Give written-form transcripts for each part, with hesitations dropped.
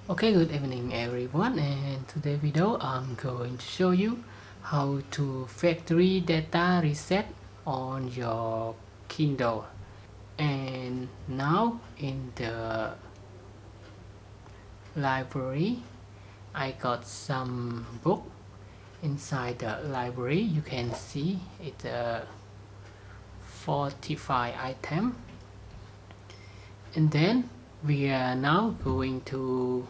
Okay, good evening everyone, and today video I'm going to show you how to factory data reset on your Kindle. And now in the library I got some book. Inside the library you can see it's a 45 item, and then we are now going to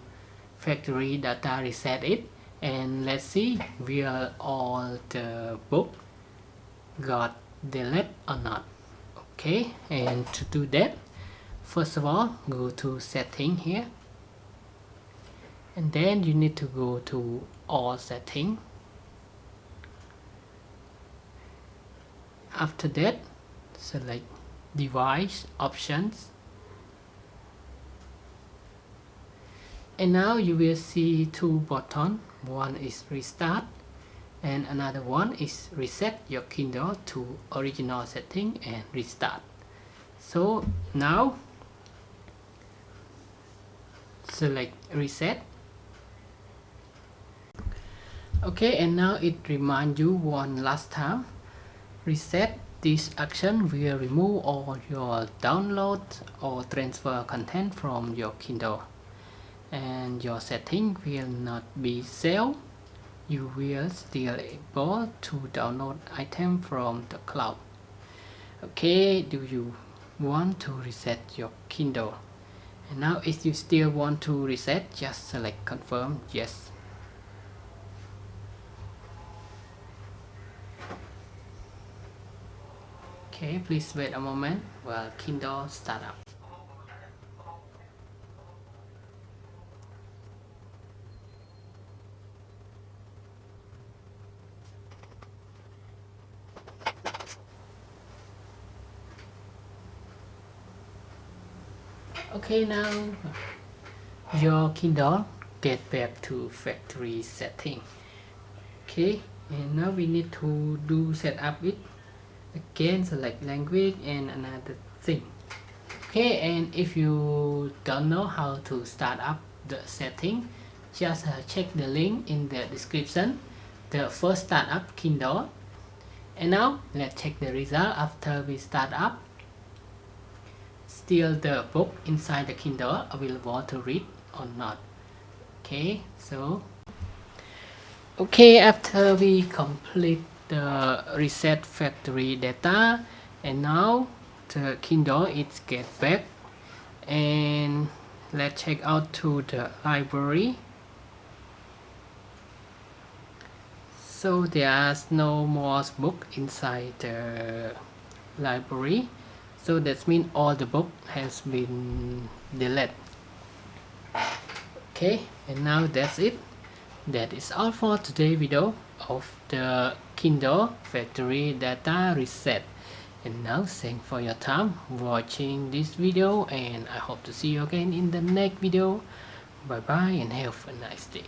factory data reset it, and let's see will all the book got deleted or not. Okay, and to do that, first of all go to setting here, and then you need to go to all setting. After that, select device options, and now you will see two buttons. One is restart and another one is reset your Kindle to original setting and restart. So now select reset. Okay, and now it reminds you one last time. Reset this action will remove all your download or transfer content from your Kindle, and your setting will not be saved. You will still able to download item from the cloud. Okay, do you want to reset your Kindle? And now if you still want to reset, just select confirm yes. Okay, please wait a moment while Kindle start up. Okay, now your Kindle get back to factory setting. Okay, and now we need to do setup it again. Select language and another thing. Okay, and if you don't know how to start up the setting, just check the link in the description, the first startup Kindle. And now let's check the result after we start up. Still the book inside the Kindle available to read or not. Okay, so after we complete the reset factory data, and now the Kindle is get back, and let's check out to the library. So there's no more book inside the library, so that means all the book has been deleted. Okay, and now that's it. That is all for today's video of the Kindle factory data reset. And now thanks for your time watching this video, and I hope to see you again in the next video. Bye bye and have a nice day.